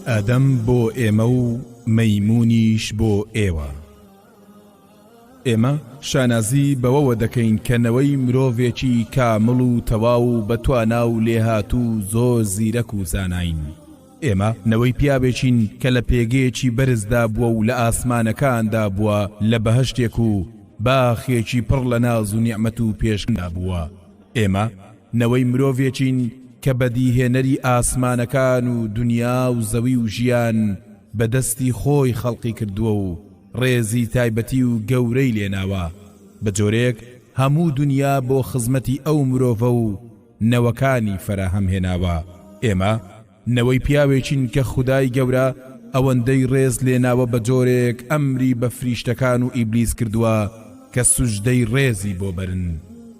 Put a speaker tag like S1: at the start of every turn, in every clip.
S1: ئادەم بۆ ئێمە و مەیمونیش بۆ ئێوە. ئێمە شانازی بەوەوە دەکەین کەنەوەی مرۆڤێکی کامڵ و تەواو و بەتوانا و لێهاتوو زۆر زیرەک و زاناین. ئێمە نەوەی پیاوێکین کە لە پێگەیەکی بەرزدا بووە و لە ئاسمانەکاندا بووە لە بەهەشتێک و باخێکی پڕ لە ناز و نیعمەت و پێشکەندا بووە. ئێمە نەوەی مرۆڤێکین کە بەدیهێنەری ئاسمانەکان و دنیا و زەوی و ژیان بەدەستی خۆی خەڵقی کردووە و ڕێزی تایبەتی و گەورەی لێناوە. بە جۆرێک هەموو دنیا بۆ خزمەتی ئەو مرۆڤە و نەوەکانی فەراهەم هێناوە. ئێمە نەوەی پیاوێکین کە خودای گەورە ئەوەندەی ڕێز لێناوە بە جۆرێک ئەمری بە فریشتەکان و ئیبلیس کردووە کە سوژدەی ڕێزی بۆ بەرن.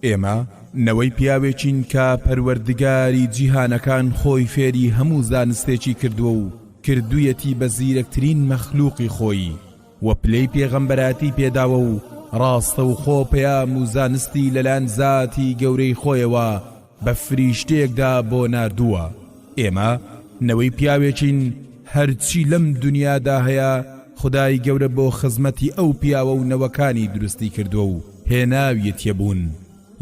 S1: ئێمە نەوەی پیاوێکین کە پەروەردگاری جیهانەکان خۆی فێری هەموو زانستێکی کردووە و کردوویەتی بە زیرەکترین مەخلوقی خۆی و پلەی پێغەمبەراتی پێداوە و ڕاستە و خۆ پەیام و زانستی لەلایەن زاتی گەورەی خۆیەوە بە فریشتەیەکدا بۆ ناردووە. ئێمە نەوەی پیاوێکین هەرچی لەم دنیادا هەیە خودای گەورە بۆ خزمەتی ئەو پیاوە و نەوەکانی دروستی کردووە و هێناویەتیە بوون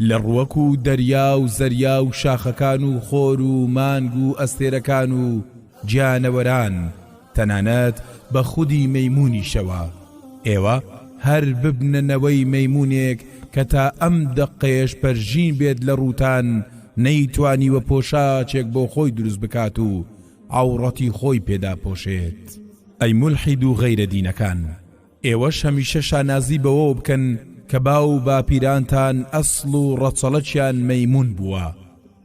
S1: لە ڕووەک و دەریا و زەریا و شاخەکان و خۆر و مانگ و ئەستێرەکان و گیانەوەران تەنانەت بە خودی مەیمونیشەوە. ئێوە هەر ببنەوەی مەیمونێک کە تا ئەم دەقەیەش پەرژین بێت لە ڕووتان نەیتوانیوە پۆشاچێک بۆ خۆی دروست بکات و عەوڕەتی خۆی پێدا پۆشێت. ئەی مولحید و غەیرە دینەکان، ئێوەش هەمیشە شانازی بەوە بکەن کە باو باپیرانتان ئەسڵ و ڕەچەڵەچیان مەیمون بووە.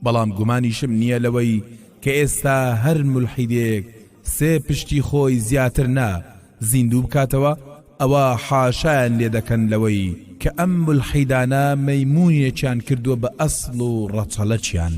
S1: بەڵام گومانیشم نییە لەوەی کە ئێستا هەر مولحیدێک سێ پشتی خۆی زیاتر نا زیندوو بکاتەوە ئەوە حاشایان لێ دەکەن لەوەی کە ئەم مولحیدانە مەیمونیەکیان کردووە بە ئەسڵ و ڕەچەڵەچیان.